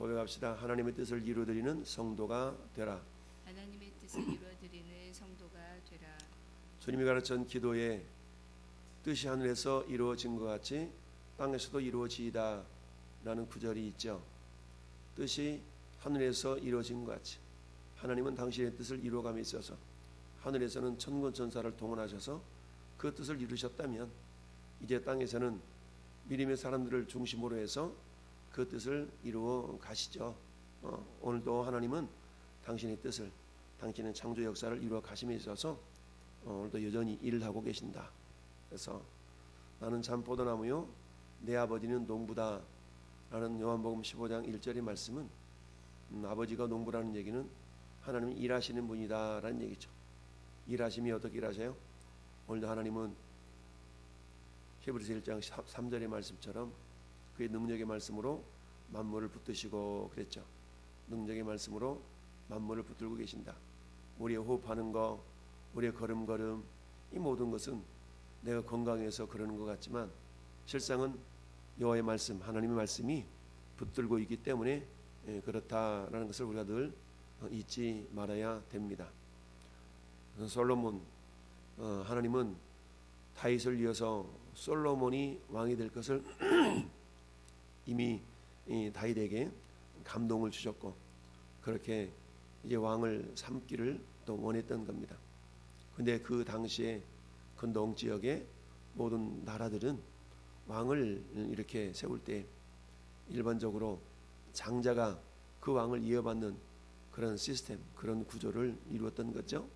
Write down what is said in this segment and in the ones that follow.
고백합시다. 하나님의 뜻을 이루어드리는 성도가 되라. 하나님의 뜻을 이루어드리는 성도가 되라. 주님이 가르친 기도에 뜻이 하늘에서 이루어진 것 같이 땅에서도 이루어지이다 라는 구절이 있죠. 뜻이 하늘에서 이루어진 것 같이 하나님은 당신의 뜻을 이루어감에 있어서 하늘에서는 천군 천사를 동원하셔서 그 뜻을 이루셨다면 이제 땅에서는 믿음의 사람들을 중심으로 해서 그 뜻을 이루어 가시죠. 오늘도 하나님은 당신의 뜻을, 당신의 창조 역사를 이루어 가심에 있어서 오늘도 여전히 일을 하고 계신다. 그래서 나는 참 포도나무요 내 아버지는 농부다 라는 요한복음 15장 1절의 말씀은 아버지가 농부라는 얘기는 하나님이 일하시는 분이다 라는 얘기죠. 일하심이 어떻게 일하세요? 오늘도 하나님은 히브리서 1장 3절의 말씀처럼 그의 능력의 말씀으로 만물을 붙드시고 그랬죠. 능력의 말씀으로 만물을 붙들고 계신다. 우리의 호흡하는 거, 우리의 걸음걸음, 이 모든 것은 내가 건강해서 그러는 것 같지만 실상은 여호와의 말씀, 하나님의 말씀이 붙들고 있기 때문에 그렇다라는 것을 우리가 늘 잊지 말아야 됩니다. 솔로몬, 하나님은 다윗을 이어서 솔로몬이 왕이 될 것을 이미 다윗에게 감동을 주셨고 그렇게 이제 왕을 삼기를 또 원했던 겁니다. 근데 그 당시에 근동 지역의 모든 나라들은 왕을 이렇게 세울 때 일반적으로 장자가 그 왕을 이어받는 그런 시스템, 그런 구조를 이루었던 거죠.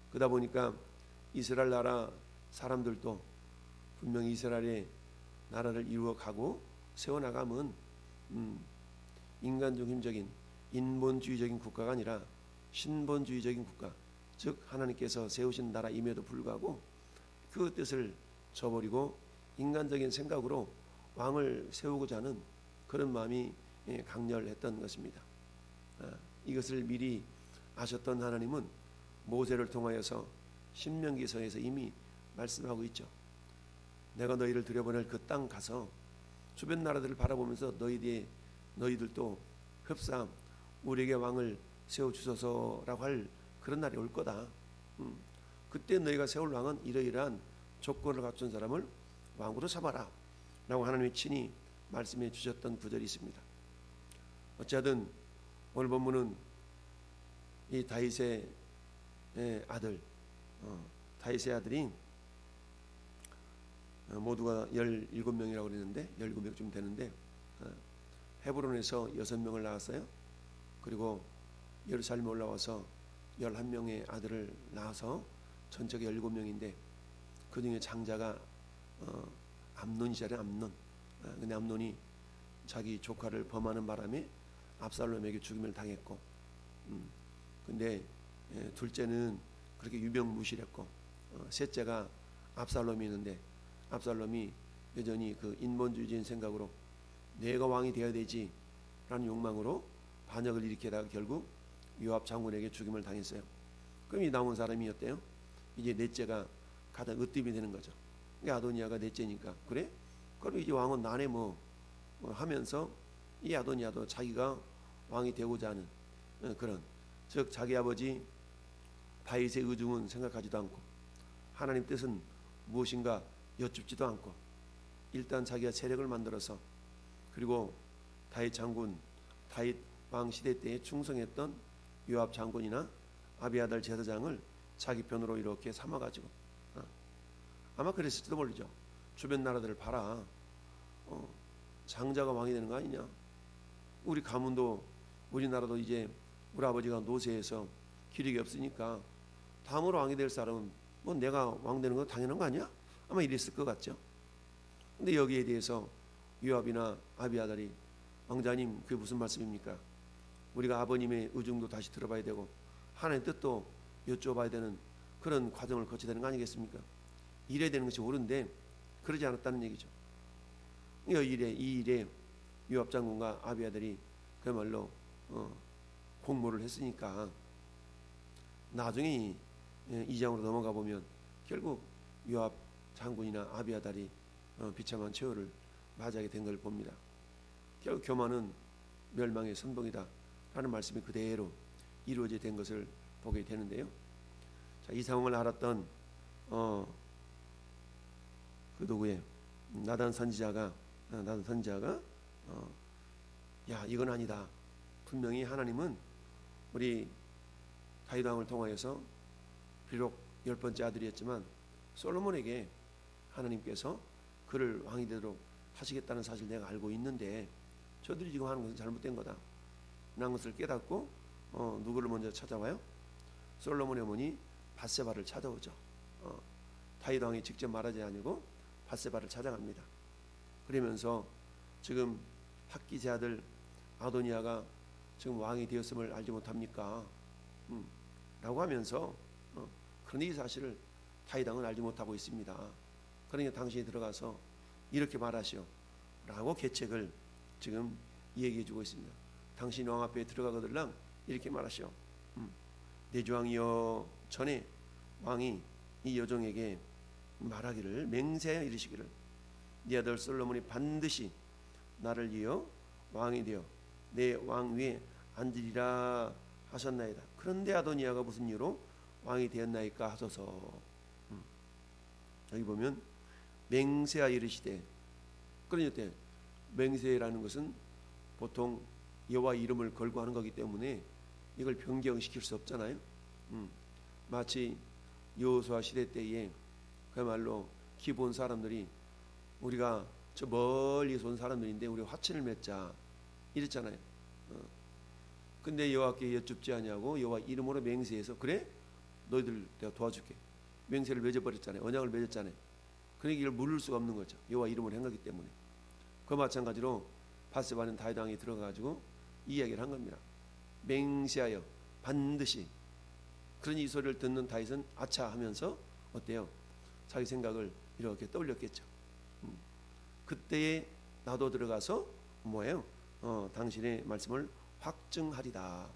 그러다 보니까 이스라엘 나라 사람들도 분명히 이스라엘의 나라를 이루어가고 세워나가면 인간 중심적인 인본주의적인 국가가 아니라 신본주의적인 국가, 즉 하나님께서 세우신 나라임에도 불구하고 그 뜻을 저버리고 인간적인 생각으로 왕을 세우고자 하는 그런 마음이 강렬했던 것입니다. 이것을 미리 아셨던 하나님은 모세를 통하여서 신명기서에서 이미 말씀하고 있죠. 내가 너희를 들여보낼 그 땅 가서 주변 나라들을 바라보면서 너희들도 흡사 우리에게 왕을 세워주소서라고 할 그런 날이 올 거다. 그때 너희가 세울 왕은 이러이러한 조건을 갖춘 사람을 왕으로 삼아라 라고 하나님이 친히 말씀해 주셨던 구절이 있습니다. 어쨌든 오늘 본문은 이 다윗의 아들, 다윗의 아들이 모두가 17명이라고 그랬는데 17명쯤 되는데 헤브론에서 6명을 낳았어요. 그리고 예루살렘에 올라와서 11명의 아들을 낳아서 전체가 17명인데 그 중에 장자가 암논이잖아요. 암논. 근데 암논이 자기 조카를 범하는 바람에 압살롬에게 죽임을 당했고 근데 둘째는 그렇게 유명무실했고 셋째가 압살롬이 있는데 압살롬이 여전히 그 인본주의적인 생각으로 내가 왕이 되어야 되지 라는 욕망으로 반역을 일으키다가 결국 요압 장군에게 죽임을 당했어요. 그럼 이 남은 사람이 어때요? 이제 넷째가 가장 으뜸이 되는 거죠. 그러니까 아도니아가 넷째니까 그래? 그럼 이제 왕은 나네 뭐 하면서 이 아도니아도 자기가 왕이 되고자 하는 그런, 즉 자기 아버지 다윗의 의중은 생각하지도 않고 하나님 뜻은 무엇인가 여쭙지도 않고 일단 자기가 세력을 만들어서 그리고 다윗 장군, 다윗 왕 시대 때에 충성했던 요압 장군이나 아비아달 제사장을 자기 편으로 이렇게 삼아가지고 아마 그랬을지도 모르죠. 주변 나라들을 봐라. 장자가 왕이 되는 거 아니냐. 우리 가문도 우리나라도 이제 우리 아버지가 노쇠해서 기력이 없으니까 다음으로 왕이 될 사람은 뭐 내가 왕 되는 거 당연한 거 아니야? 아마 이랬을 것 같죠. 근데 여기에 대해서 요압이나 아비아달이 왕자님 그게 무슨 말씀입니까? 우리가 아버님의 의중도 다시 들어봐야 되고 하나님의 뜻도 여쭤봐야 되는 그런 과정을 거쳐야 되는 거 아니겠습니까? 이래야 되는 것이 옳은데 그러지 않았다는 얘기죠. 이 일에 요압 장군과 아비아달이 그야말로 공모를 했으니까 나중에 2장으로 넘어가 보면 결국 요압 장군이나 아비아달이 비참한 최후를 맞이하게 된 걸 봅니다. 결국 교만은 멸망의 선봉이다 라는 말씀이 그대로 이루어져 된 것을 보게 되는데요. 자, 이 상황을 알았던 그 누구의 나단 선지자가 야, 이건 아니다. 분명히 하나님은 우리 다윗 왕을 통하여서 비록 10번째 아들이었지만 솔로몬에게 하나님께서 그를 왕이 되도록 하시겠다는 사실 내가 알고 있는데 저들이 지금 하는 것은 잘못된 거다 라는 것을 깨닫고 누구를 먼저 찾아와요? 솔로몬의 어머니 밧세바를 찾아오죠. 다윗 왕이 직접 말하지 아니고 밧세바를 찾아갑니다. 그러면서 지금 학기제 아들 아도니아가 지금 왕이 되었음을 알지 못합니까? 라고 하면서 그러니 이 사실을 다윗 왕은 알지 못하고 있습니다. 그러니까 당신이 들어가서 이렇게 말하시오 라고 계책을 지금 얘기해 주고 있습니다. 당신이 왕 앞에 들어가거들랑 이렇게 말하시오. 내 주왕이여, 전에 왕이 이 여종에게 말하기를 맹세하여 이르시기를 네 아들 솔로몬이 반드시 나를 이어 왕이 되어 내 왕 위에 앉으리라 하셨나이다. 그런데 아도니아가 무슨 이유로 왕이 되었나이까 하소서. 여기 보면 맹세하여 이르시되, 그러니까 맹세라는 것은 보통 여호와 이름을 걸고 하는 거기 때문에 이걸 변경시킬 수 없잖아요. 마치 여호수아 시대 때에 그야말로 기본 사람들이 우리가 저 멀리서 온 사람들인데 우리 화친을 맺자 이랬잖아요. 근데 여호와께 여쭙지 아니하고 여호와 이름으로 맹세해서 그래? 너희들 내가 도와줄게. 맹세를 맺어버렸잖아요. 언약을 맺었잖아요. 그러니까 이걸 물을 수가 없는 거죠. 여호와 이름을 한 거기 때문에. 그 마찬가지로 밧세바는 다윗 왕이 들어가가지고 이 이야기를 한 겁니다. 맹세하여 반드시. 그러니 이 소리를 듣는 다윗은 아차 하면서 어때요? 자기 생각을 이렇게 떠올렸겠죠. 그때에 나도 들어가서 뭐예요? 당신의 말씀을 확증하리다.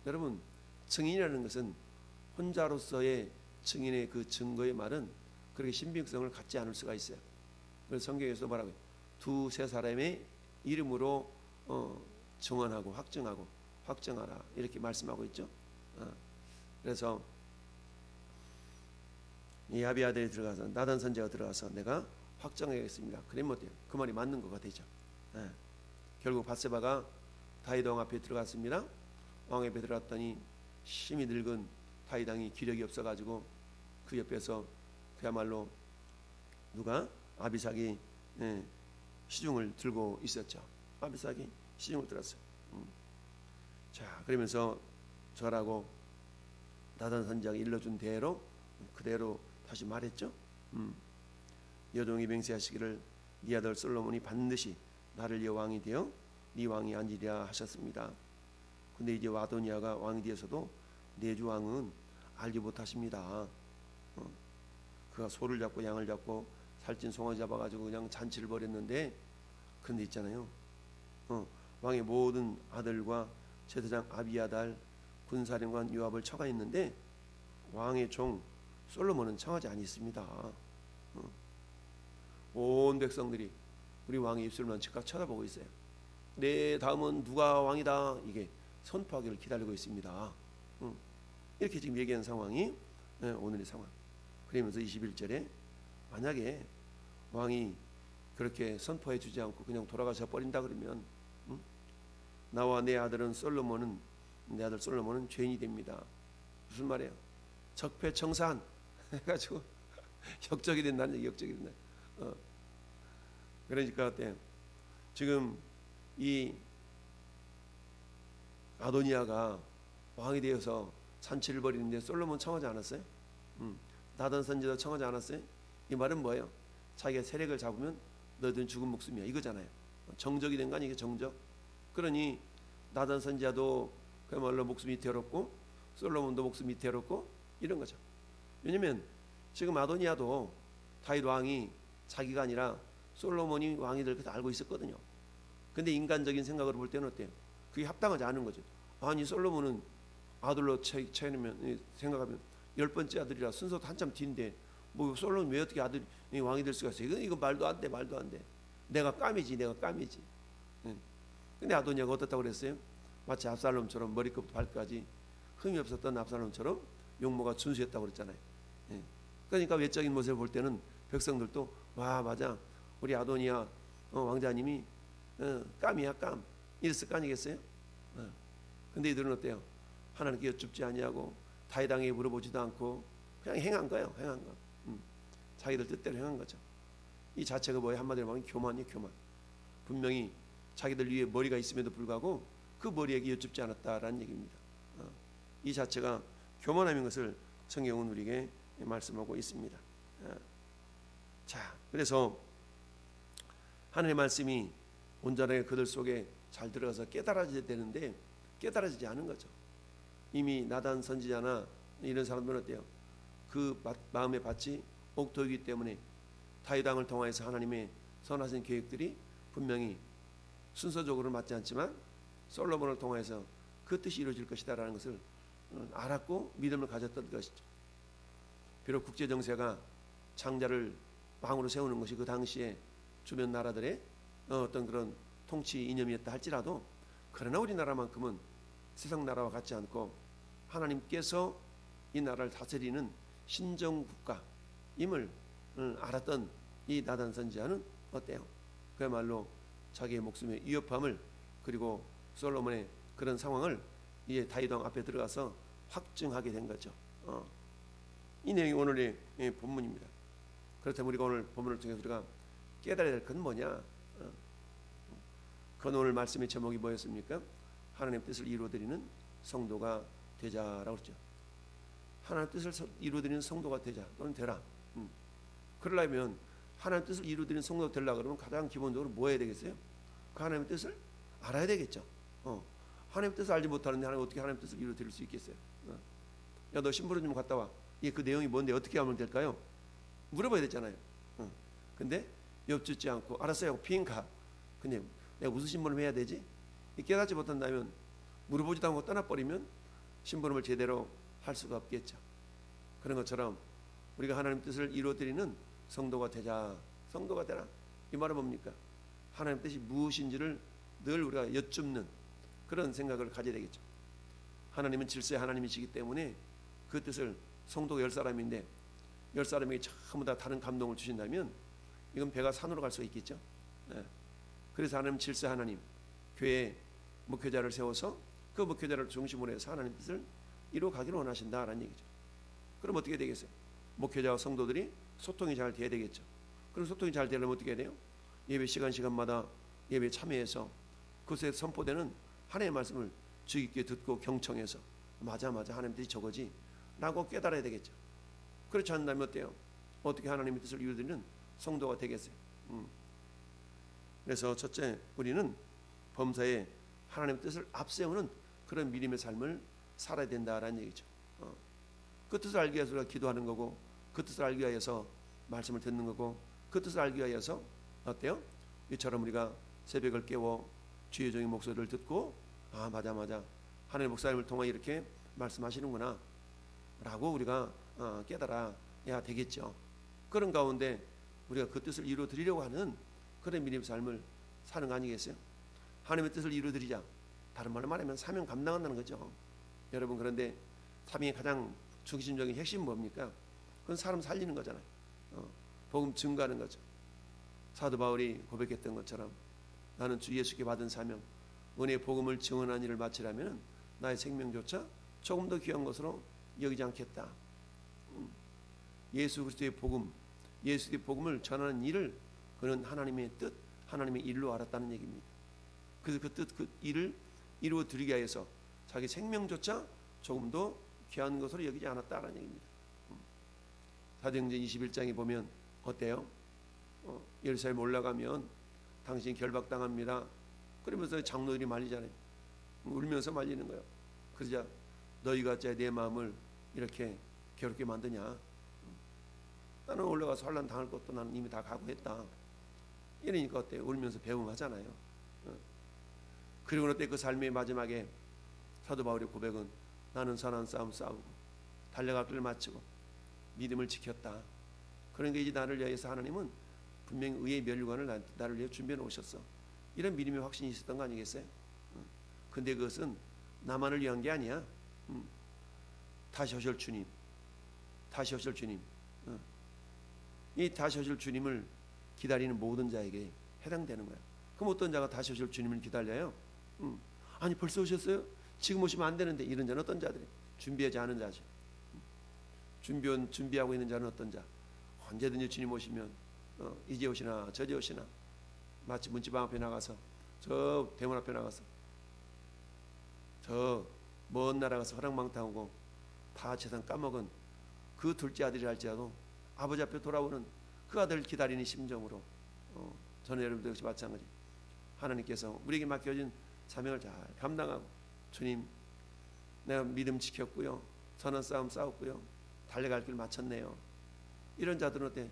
여러분, 증인이라는 것은 혼자로서의 증인의 그 증거의 말은 그렇게 신빙성을 갖지 않을 수가 있어요. 그래서 성경에서 뭐라고요? 두세 사람의 이름으로 증언하고 확증하고 확증하라 이렇게 말씀하고 있죠. 그래서 이 아비아들이 들어가서 나단 선지자가 들어가서 내가 확정하겠습니다. 그러면 어때요? 그 말이 맞는 거가 되죠. 결국 밧세바가 다윗 왕 앞에 들어갔습니다. 왕 앞에 들어갔더니 심히 늙은 다윗 왕이 기력이 없어가지고 그 옆에서 그야말로 누가? 아비삭이 시중을 들고 있었죠. 아비삭이 시중을 들었어요. 자, 그러면서 저라고 나단 선지자가 일러준 대로 그대로 다시 말했죠. 여종이 맹세하시기를 네 아들 솔로몬이 반드시 나를 이어 왕이 되어 네 왕이 앉으리라 하셨습니다. 근데 이제 아도니아가 왕이 되어서도 내 주 왕은 알지 못하십니다. 그가 소를 잡고 양을 잡고 살찐 송아지 잡아가지고 그냥 잔치를 벌였는데, 근데 있잖아요. 왕의 모든 아들과 제사장 아비아달, 군사령관 요압을 처가했는데 왕의 종 솔로몬은 청하지 않았습니다. 온 백성들이 우리 왕의 입술만 즉각 쳐다보고 있어요. 내 다음은 누가 왕이다 이게 선포하기를 기다리고 있습니다. 이렇게 지금 얘기하는 상황이 오늘의 상황. 그러면서 21절에 만약에 왕이 그렇게 선포해 주지 않고 그냥 돌아가셔 버린다 그러면 나와 내 아들은 솔로몬은 내 아들 솔로몬은 죄인이 됩니다. 무슨 말이에요? 적폐청산 해가지고 역적이 된다는 얘기, 역적이 된다. 그러니까 어때? 지금 이 아도니아가 왕이 되어서 잔치를 벌이는데 솔로몬 청하지 않았어요? 나단 선지자도 청하지 않았어요? 이 말은 뭐예요? 자기가 세력을 잡으면 너희들은 죽은 목숨이야 이거잖아요. 정적이 된 거 아니에요? 정적. 그러니 나단 선지자도 그야말로 목숨이 위태롭고 솔로몬도 목숨이 위태롭고 이런 거죠. 왜냐면 지금 아도니아도 다윗 왕이 자기가 아니라 솔로몬이 왕이 될 것을 알고 있었거든요. 근데 인간적인 생각으로 볼 때는 어때요? 그게 합당하지 않은 거죠. 아니 솔로몬은 아들로 채우면 생각하면 10번째 아들이라 순서도 한참 뒤인데 뭐 솔로몬 왜 어떻게 아들이 왕이 될 수가 있어요? 이거 말도 안 돼, 말도 안 돼. 내가 까미지. 근데 아도니아가 어떻다고 그랬어요? 마치 압살롬처럼 머리끝부터 발끝까지 흠이 없었던 압살롬처럼 용모가 준수했다고 그랬잖아요. 예. 그러니까 외적인 모습을 볼 때는 백성들도 와 맞아 우리 아도니아 왕자님이 깜이야 깜 이랬을 거 아니겠어요? 근데 이들은 어때요? 하나님께 여쭙지 아니하고 다윗왕에게 물어보지도 않고 그냥 행한 거예요. 행한 거. 자기들 뜻대로 행한 거죠. 이 자체가 뭐예요? 한마디로 말하면 교만이에요. 교만. 분명히 자기들 위에 머리가 있음에도 불구하고 그 머리에게 여쭙지 않았다라는 얘기입니다. 이 자체가 교만함인 것을 성경은 우리에게 말씀하고 있습니다. 자, 그래서 하나님의 말씀이 온전하게 그들 속에 잘 들어가서 깨달아져야 되는데 깨달아지지 않은 거죠. 이미 나단 선지자나 이런 사람들은 어때요? 그 마음의 밭이 옥토이기 때문에 다윗 왕을 통하여서 하나님의 선하신 계획들이 분명히 순서적으로 맞지 않지만 솔로몬을 통해서 그 뜻이 이루어질 것이다라는 것을 알았고 믿음을 가졌던 것이죠. 비록 국제 정세가 장자를 왕으로 세우는 것이 그 당시에 주변 나라들의 어떤 그런 통치 이념이었다 할지라도 그러나 우리나라만큼은 세상 나라와 같지 않고 하나님께서 이 나라를 다스리는 신정 국가임을 알았던 이 나단 선지자는 어때요? 그야말로 자기의 목숨의 위협함을 그리고 솔로몬의 그런 상황을 이제 다윗 왕 앞에 들어가서 확증하게 된 거죠. 이 내용이 오늘의 본문입니다. 그렇다면 우리가 오늘 본문을 통해서 우리가 깨달아야 될 건 뭐냐? 그 오늘 말씀의 제목이 뭐였습니까? 하나님의 뜻을 이루어드리는 성도가 되자라고 그랬죠. 하나님의 뜻을 이루어드리는 성도가 되자 또는 되라. 그러려면 하나님의 뜻을 이루어드리는 성도가 되려고 그러면 가장 기본적으로 뭐 해야 되겠어요? 그 하나님의 뜻을 알아야 되겠죠. 하나님의 뜻을 알지 못하는데 하나님 어떻게 하나님의 뜻을 이루어드릴 수 있겠어요? 야, 너 심부름 좀 갔다 와. 그 내용이 뭔데 어떻게 하면 될까요? 물어봐야 되잖아요. 근데 엽죽지 않고 알았어요. 핑 가. 근데 내가 무슨 심부름 해야 되지? 깨닫지 못한다면 물어보지도 않고 떠나버리면 심부름을 제대로 할 수가 없겠죠. 그런 것처럼 우리가 하나님 뜻을 이루어드리는 성도가 되자. 성도가 되라. 이 말은 뭡니까? 하나님 뜻이 무엇인지를 늘 우리가 여쭙는 그런 생각을 가져야 되겠죠. 하나님은 질서의 하나님이시기 때문에 그 뜻을 성도가 10사람인데 10사람에게 전부 다 다른 감동을 주신다면 이건 배가 산으로 갈 수가 있겠죠. 그래서 하나님 질서 하나님 교회에 목회자를 세워서 그 목회자를 중심으로 해서 하나님 뜻을 이루어 가기를 원하신다라는 얘기죠. 그럼 어떻게 되겠어요? 목회자와 성도들이 소통이 잘 돼야 되겠죠. 그럼 소통이 잘 되려면 어떻게 해야 돼요? 예배 시간마다 예배에 참여해서 그것에 선포되는 하나님의 말씀을 주의 깊게 듣고 경청해서 맞아 하나님 뜻이 저거지 라고 깨달아야 되겠죠. 그렇지 않다면 어때요? 어떻게 하나님의 뜻을 이루어드리는 성도가 되겠어요? 그래서 첫째 우리는 범사에 하나님의 뜻을 앞세우는 그런 믿음의 삶을 살아야 된다라는 얘기죠. 그 뜻을 알기 위해서 우리가 기도하는 거고 그 뜻을 알기 위해서 말씀을 듣는 거고 그 뜻을 알기 위해서 어때요? 이처럼 우리가 새벽을 깨워 주의 종의 목소리를 듣고 맞아 하나님 목사님을 통해 이렇게 말씀하시는구나 라고 우리가 깨달아야 되겠죠. 그런 가운데 우리가 그 뜻을 이루어드리려고 하는 그런 믿음의 삶을 사는 거 아니겠어요? 하나님의 뜻을 이루어드리자. 다른 말로 말하면 사명 감당한다는 거죠. 여러분 그런데 사명의 가장 중심적인 핵심은 뭡니까? 그건 사람 살리는 거잖아요. 복음 증거하는 거죠. 사도 바울이 고백했던 것처럼 나는 주 예수께 받은 사명 은혜의 복음을 증언한 일을 마치려면 나의 생명조차 조금 더 귀한 것으로 여기지 않겠다. 예수 그리스도의 복음, 예수의 복음을 전하는 일을 그는 하나님의 뜻, 하나님의 일로 알았다는 얘기입니다. 그래서 그 뜻, 그 일을 이루어 드리기 위해서 자기 생명조차 조금 더 귀한 것으로 여기지 않았다라는 얘기입니다. 사도행전 21장에 보면 어때요? 예루살렘 올라가면 당신이 결박당합니다. 그러면서 장로들이 말리잖아요. 울면서 말리는 거예요. 그러자 너희가 어찌 내 마음을 이렇게 괴롭게 만드냐? 나는 올라가서 환난 당할 것도 나는 이미 다 각오했다. 이러니까 어때요? 울면서 배웅하잖아요. 그리고 어때 그 삶의 마지막에 사도 바울의 고백은 나는 선한 싸움 싸우고 달려갈 길을 마치고 믿음을 지켰다. 그러니까 이제 나를 위해서 하나님은 분명히 의의 면류관을 나를 위해 준비해 놓으셨어. 이런 믿음의 확신이 있었던 거 아니겠어요? 근데 그것은 나만을 위한 게 아니야. 다시 오실 주님, 다시 오실 주님, 이 다시 오실 주님을 기다리는 모든 자에게 해당되는 거야. 그럼 어떤 자가 다시 오실 주님을 기다려요? 아니 벌써 오셨어요? 지금 오시면 안 되는데, 이런 자는 어떤 자들이? 준비하지 않은 자죠. 준비하고 있는 자는 어떤 자? 언제든지 주님 오시면 이제 오시나 저제 오시나, 마치 문지방 앞에 나가서, 저 대문 앞에 나가서, 저 먼 나라 가서 허랑방탕하고 다 재산 까먹은 그 둘째 아들이 할지라도 아버지 앞에 돌아오는 그 아들을 기다리는 심정으로, 저는 여러분도 역시 마찬가지. 하나님께서 우리에게 맡겨진 사명을 잘 감당하고, 주님 내가 믿음 지켰고요, 선한 싸움 싸웠고요, 달려갈 길 마쳤네요. 이런 자들은 어때?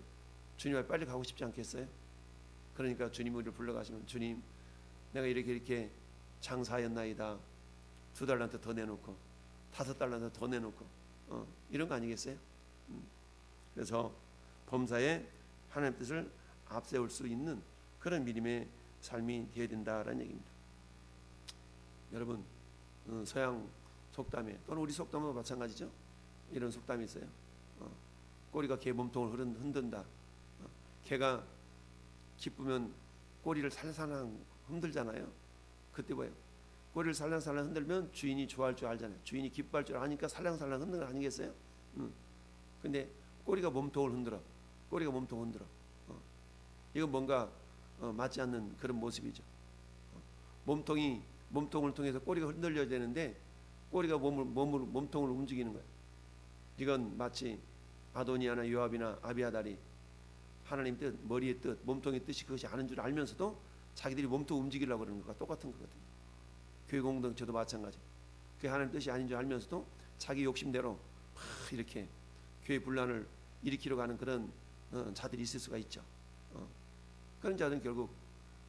주님 앞에 빨리 가고 싶지 않겠어요? 그러니까 주님 우리를 불러가시면, 주님 내가 이렇게 장사하였나이다, 2달란트 더 내놓고 5달란트 더 내놓고, 이런 거 아니겠어요? 그래서 범사에 하나님 뜻을 앞세울 수 있는 그런 믿음의 삶이 되어야 된다라는 얘기입니다. 여러분, 서양 속담에, 또는 우리 속담도 마찬가지죠. 이런 속담이 있어요. 꼬리가 개 몸통을 흔든다. 개가 기쁘면 꼬리를 살살랑 흔들잖아요. 그때 뭐예요? 꼬리를 살랑살랑 흔들면 주인이 좋아할 줄 알잖아요. 주인이 기뻐할 줄 아니까 살랑살랑 흔드는 거 아니겠어요? 근데 꼬리가 몸통을 흔들어. 꼬리가 몸통을 흔들어. 이건 뭔가 맞지 않는 그런 모습이죠. 몸통을 통해서 꼬리가 흔들려야 되는데 꼬리가 몸통을 움직이는 거예요. 이건 마치 아도니아나 요압이나 아비아달이 하나님 뜻, 머리의 뜻, 몸통의 뜻이 그것이 아는 줄 알면서도 자기들이 몸통 움직이려고 그러는 것과 똑같은 거거든요. 교회 공동체도 마찬가지. 그게 하나님 뜻이 아닌 줄 알면서도 자기 욕심대로 막 이렇게 교회 분란을 일으키려 가는 그런 자들이 있을 수가 있죠. 그런 자들은 결국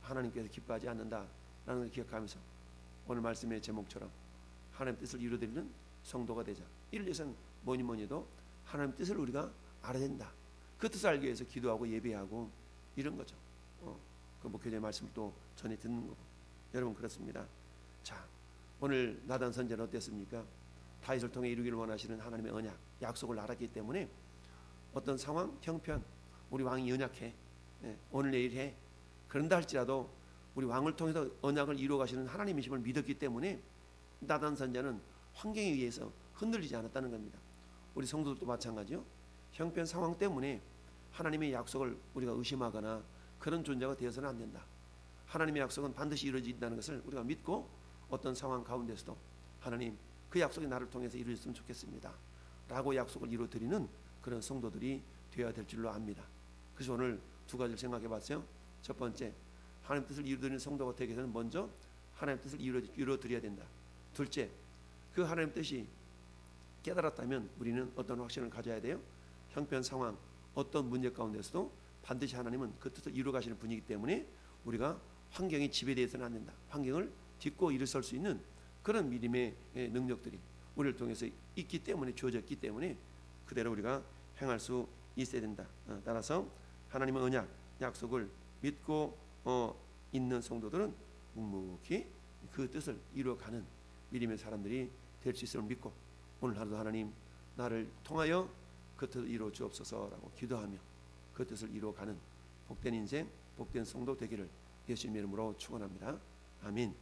하나님께서 기뻐하지 않는다라는 걸 기억하면서 오늘 말씀의 제목처럼 하나님 뜻을 이루어드리는 성도가 되자. 이를 위해서는 뭐니 해도 하나님 뜻을 우리가 알아야 된다. 그 뜻을 알기 위해서 기도하고 예배하고 이런 거죠. 그 목회자의 말씀을 또 전해 듣는 거고. 여러분 그렇습니다. 자, 오늘 나단 선지자는 어땠습니까? 다윗을 통해 이루기를 원하시는 하나님의 언약, 약속을 알았기 때문에 어떤 상황, 형편, 우리 왕이 연약해, 오늘 내일 해, 그런다 할지라도 우리 왕을 통해서 언약을 이루어 가시는 하나님이심을 믿었기 때문에 나단 선지자는 환경에 의해서 흔들리지 않았다는 겁니다. 우리 성도들도 마찬가지요. 형편 상황 때문에 하나님의 약속을 우리가 의심하거나 그런 존재가 되어서는 안 된다. 하나님의 약속은 반드시 이루어진다는 것을 우리가 믿고 어떤 상황 가운데서도 하나님 그 약속이 나를 통해서 이루어졌으면 좋겠습니다 라고 약속을 이루어드리는 그런 성도들이 되어야 될 줄로 압니다. 그래서 오늘 두 가지를 생각해 봤어요. 첫 번째, 하나님 뜻을 이루어드리는 성도가 되기 위해서는 먼저 하나님 뜻을 이루어드려야 된다. 둘째, 그 하나님 뜻이 깨달았다면 우리는 어떤 확신을 가져야 돼요? 형편 상황, 어떤 문제 가운데서도 반드시 하나님은 그 뜻을 이루어 가시는 분이기 때문에 우리가 환경이 지배되어서는 안 된다. 환경을 딛고 일어설 수 있는 그런 믿음의 능력들이 우리를 통해서 있기 때문에, 주어졌기 때문에 그대로 우리가 행할 수 있어야 된다. 따라서 하나님의 언약, 약속을 믿고 있는 성도들은 묵묵히 그 뜻을 이루어가는 믿음의 사람들이 될 수 있음을 믿고 오늘 하루도 하나님 나를 통하여 그 뜻을 이루어 주옵소서라고 기도하며 그 뜻을 이루어가는 복된 인생, 복된 성도 되기를 예수님의 이름으로 축원합니다. 아멘.